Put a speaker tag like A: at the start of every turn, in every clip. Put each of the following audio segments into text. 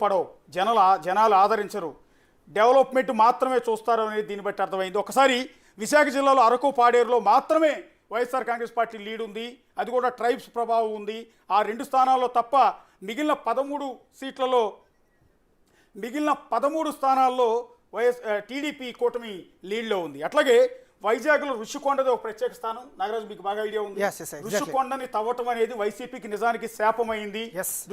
A: పడవు జనాలు ఆదరించరు, డెవలప్మెంట్ మాత్రమే చూస్తారు అనేది దీన్ని బట్టి అర్థమైంది. ఒకసారి విశాఖ జిల్లాలో అరకు పాడేరులో మాత్రమే వైఎస్ఆర్ కాంగ్రెస్ పార్టీ లీడ్ ఉంది, అది కూడా ట్రైబ్స్ ప్రభావం ఉంది. ఆ 2 స్థానాల్లో తప్ప మిగిలిన 13 స్థానాల్లో టీడీపీ కూటమి లీడ్లో ఉంది. అట్లాగే వైజాగ్లో ఋషికొండది ఒక ప్రత్యేక స్థానం. నాగరాజు, మీకు బాగా ఐడియా ఉంది. ఋషికొండని తవ్వటం అనేది వైసీపీకి నిజానికి శాపమైంది.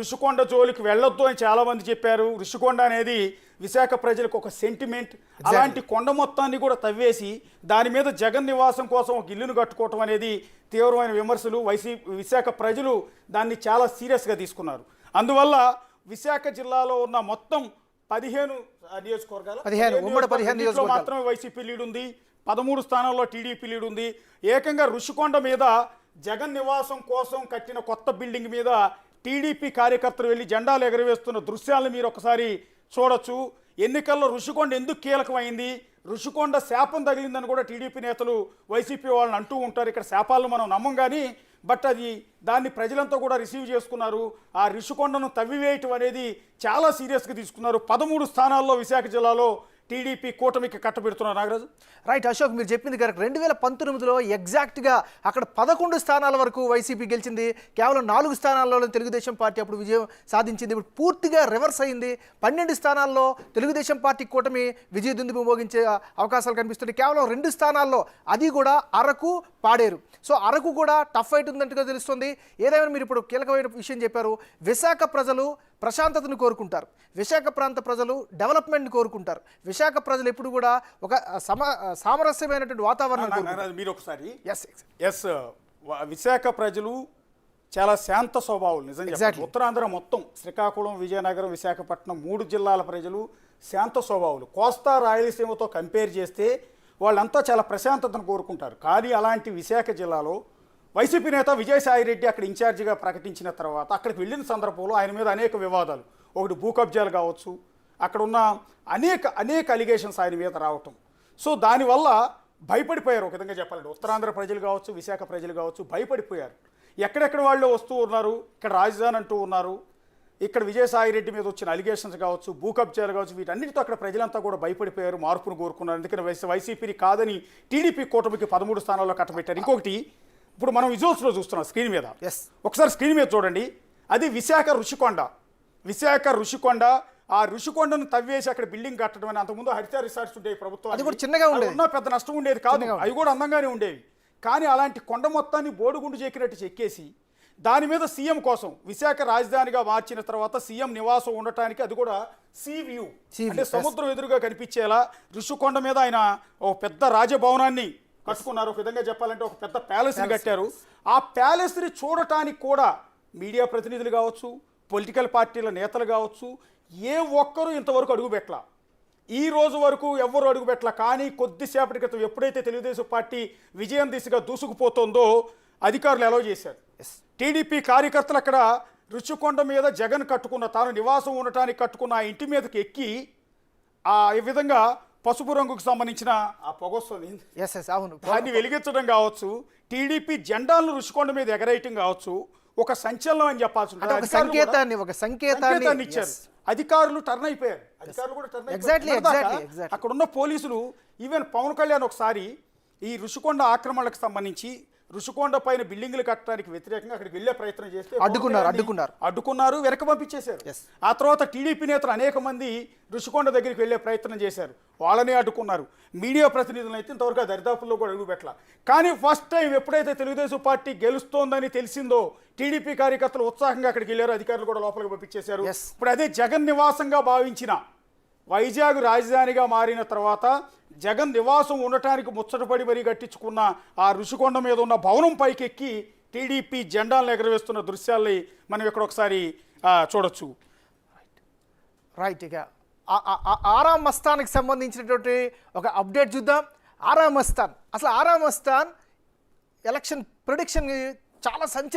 A: ఋషికొండ జోలికి వెళ్ళొద్దు అని చాలా మంది చెప్పారు. ఋషికొండ అనేది విశాఖ ప్రజలకు ఒక సెంటిమెంట్. అలాంటి కొండ మొత్తాన్ని కూడా తవ్వేసి దాని మీద జగన్ నివాసం కోసం ఒక ఇల్లును కట్టుకోవటం అనేది తీవ్రమైన విమర్శలు. విశాఖ ప్రజలు దాన్ని చాలా సీరియస్గా తీసుకున్నారు. అందువల్ల విశాఖ జిల్లాలో ఉన్న మొత్తం 15 నియోజకవర్గాలు మాత్రమే వైసీపీ లీడ్ ఉంది, 13 స్థానాల్లో టీడీపీ లీడ్ ఉంది. ఏకంగా ఋషికొండ మీద జగన్ నివాసం కోసం కట్టిన కొత్త బిల్డింగ్ మీద టీడీపీ కార్యకర్తలు వెళ్ళి జెండాలు ఎగరవేస్తున్న దృశ్యాలను మీరు ఒకసారి చూడొచ్చు. ఎన్నికల్లో ఋషికొండ ఎందుకు కీలకమైంది, ఋషికొండ శాపం తగిలిందని కూడా టీడీపీ నేతలు వైసీపీ వాళ్ళని అంటూ ఉంటారు. ఇక్కడ శాపాలను మనం నమ్మం కానీ బట్ దాన్ని ప్రజలంతా కూడా రిసీవ్ చేసుకున్నారు. ఆ ఋషికొండను తవ్వివేయటం అనేది చాలా సీరియస్గా తీసుకున్నారు. 13 స్థానాల్లో విశాఖ జిల్లాలో టీడీపీ కూటమికి కట్టబెడుతున్నారు. నాగరాజు,
B: రైట్. అశోక్, మీరు చెప్పింది కరెక్ట్. 2019లో ఎగ్జాక్ట్గా అక్కడ 11 స్థానాల వరకు వైసీపీ గెలిచింది. కేవలం 4 స్థానాల్లో తెలుగుదేశం పార్టీ అప్పుడు విజయం సాధించింది. ఇప్పుడు పూర్తిగా రివర్స్ అయింది. 12 స్థానాల్లో తెలుగుదేశం పార్టీ కూటమి విజయ దుందుబి మోగించే అవకాశాలు కనిపిస్తున్నాయి. కేవలం 2 స్థానాల్లో, అది కూడా అరకు, పాడేరు. సో అరకు కూడా టఫ్ ఫైట్ ఉందంటుగా తెలుస్తుంది. ఏదైనా మీరు ఇప్పుడు కీలకమైన విషయం చెప్పారు. విశాఖ ప్రజలు ప్రశాంతతను కోరుకుంటారు, విశాఖ ప్రాంత ప్రజలు డెవలప్మెంట్ని కోరుకుంటారు. విశాఖ ప్రజలు ఎప్పుడు కూడా ఒక సామరస్యమైనటువంటి వాతావరణం.
A: మీరు ఒకసారి విశాఖ ప్రజలు చాలా శాంత స్వభావాలు. నిజంగా ఉత్తరాంధ్ర మొత్తం శ్రీకాకుళం, విజయనగరం, విశాఖపట్నం 3 జిల్లాల ప్రజలు శాంత స్వభావాలు. కోస్తా రాయలసీమతో కంపేర్ చేస్తే వాళ్ళంతా చాలా ప్రశాంతతను కోరుకుంటారు. కానీ అలాంటి విశాఖ జిల్లాలో వైసీపీ నేత విజయసాయిరెడ్డి అక్కడ ఇన్ఛార్జిగా ప్రకటించిన తర్వాత అక్కడికి వెళ్ళిన సందర్భంలో ఆయన మీద అనేక వివాదాలు, ఒకటి భూ కబ్జాలు కావచ్చు, అక్కడ ఉన్న అనేక అలిగేషన్స్ ఆయన మీద రావటం. సో దానివల్ల భయపడిపోయారు. ఒక విధంగా చెప్పాలంటే ఉత్తరాంధ్ర ప్రజలు కావచ్చు, విశాఖ ప్రజలు కావచ్చు, భయపడిపోయారు. ఎక్కడెక్కడ వాళ్ళు వస్తూ ఉన్నారు, ఇక్కడ రాజధాని అంటూ ఉన్నారు, ఇక్కడ విజయసాయిరెడ్డి మీద వచ్చిన అలిగేషన్స్ కావచ్చు, భూ కబ్జాలు కావచ్చు, వీటన్నిటితో అక్కడ ప్రజలంతా కూడా భయపడిపోయారు, మార్పును కోరుకున్నారు. అందుకని వైసీపీని కాదని టీడీపీ కూటమికి 13 స్థానాల్లో కట్టబెట్టారు. ఇంకొకటి, ఇప్పుడు మనం విజువల్స్లో చూస్తున్నాం స్క్రీన్ మీద, ఒకసారి స్క్రీన్ మీద చూడండి. అది విశాఖ ఋషికొండ. ఆ ఋషికొండను తవ్వేసి అక్కడ బిల్డింగ్ కట్టడం అని. అంతకుముందు హరిత రిసార్ట్స్ ఉండేవి ప్రభుత్వం,
B: అది కూడా చిన్నగా ఉండేది,
A: పెద్ద నష్టం ఉండేది కాదు, అవి కూడా అందంగానే ఉండేవి. కానీ అలాంటి కొండ మొత్తాన్ని బోడుగుండు చెక్కినట్టు చెక్కేసి దాని మీద సీఎం కోసం విశాఖ రాజధానిగా మార్చిన తర్వాత సీఎం నివాసం ఉండటానికి, అది కూడా సీ వ్యూ అంటే సముద్రం ఎదురుగా కనిపించేలా ఋషికొండ మీద ఆయన ఒక పెద్ద రాజభవనాన్ని కట్టుకున్నారు. ఒక విధంగా చెప్పాలంటే ఒక పెద్ద ప్యాలెస్ని కట్టారు. ఆ ప్యాలెస్ని చూడటానికి కూడా మీడియా ప్రతినిధులు కావచ్చు, పొలిటికల్ పార్టీల నేతలు కావచ్చు, ఏ ఒక్కరూ ఇంతవరకు అడుగుపెట్టలా. ఈ రోజు వరకు ఎవ్వరు అడుగుపెట్టలా. కానీ కొద్దిసేపటి క్రితం ఎప్పుడైతే తెలుగుదేశం పార్టీ విజయం దిశగా దూసుకుపోతుందో అధికారులు అలౌ చేశారు. టీడీపీ కార్యకర్తలు అక్కడ ఋషికొండ మీద జగన్ కట్టుకున్న, తాను నివాసం ఉండటానికి కట్టుకున్న ఆ ఇంటి మీదకి ఎక్కి ఈ విధంగా పసుపు రంగుకు సంబంధించిన ఆ పొగొస్తుంది, దాన్ని వెలిగించడం కావచ్చు, టీడీపీ జెండాలను ఋషికొండ మీద ఎగరేయటం కావచ్చు, ఒక సంచలనం అని చెప్పాల్సి ఉంటుంది. సంకేతాన్ని ఇచ్చారు. అధికారులు టర్న్ అయిపోయారు. అక్కడ ఉన్న పోలీసులు, ఈవెన్ పవన్ కళ్యాణ్ ఒకసారి ఈ ఋషికొండ ఆక్రమణలకు సంబంధించి ఋషికొండ పైన బిల్డింగ్లు కట్టడానికి వ్యతిరేకంగా అక్కడికి వెళ్ళే ప్రయత్నం చేస్తే అడ్డుకున్నారు, వెనక పంపించేశారు. ఆ తర్వాత టీడీపీ నేతలు అనేక మంది ఋషికొండ దగ్గరికి వెళ్ళే ప్రయత్నం చేశారు, వాళ్ళనే అడ్డుకున్నారు. మీడియా ప్రతినిధులను అయితే ఇంతవరకు దరిదాపుల్లో కూడా అడుగుపెట్టలా. కానీ ఫస్ట్ టైం ఎప్పుడైతే తెలుగుదేశం పార్టీ గెలుస్తోందని తెలిసిందో టీడీపీ కార్యకర్తలు ఉత్సాహంగా అక్కడికి వెళ్ళారు, అధికారులు కూడా లోపలికి పంపించేశారు. ఇప్పుడు అదే జగన్ నివాసంగా భావించిన వైజాగ్ రాజధానిగా మారిన తర్వాత జగన్ నివాసం ఉండటానికి ముచ్చటపడి మరీ కట్టించుకున్న ఆ ఋషికొండ మీద ఉన్న భవనం పైకి ఎక్కి టీడీపీ జెండాలను ఎగరవేస్తున్న దృశ్యాల్ని మనం ఇక్కడ ఒకసారి చూడొచ్చు.
B: రైట్. ఇక ఆరా మస్తాన్కి సంబంధించినటువంటి ఒక అప్డేట్ చూద్దాం. ఆరా మస్తాన్ ఎలక్షన్ ప్రిడిక్షన్ చాలా సంచలనం.